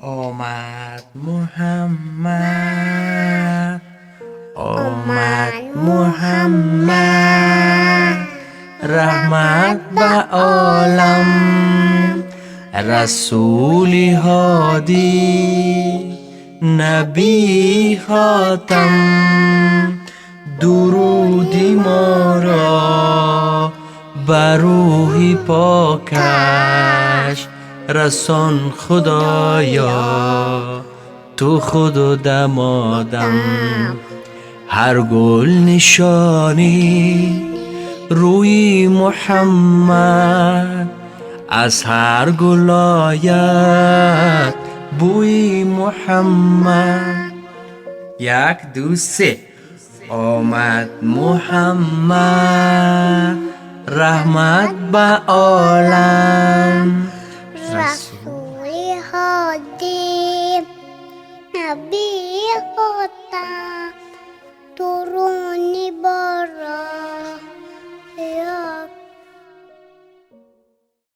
آمد محمد، آمد محمد، رحمت به عالم، رسول هادی، نبی خاتم. درودی ما را بر روح پاکش رسان خدایا، تو خود و دمادم. هر گل نشانی روی محمد، از هر گل آید بوی محمد. یک دو سه. آمد محمد، رحمت به عالم، رسول هادی، نبی خاتم.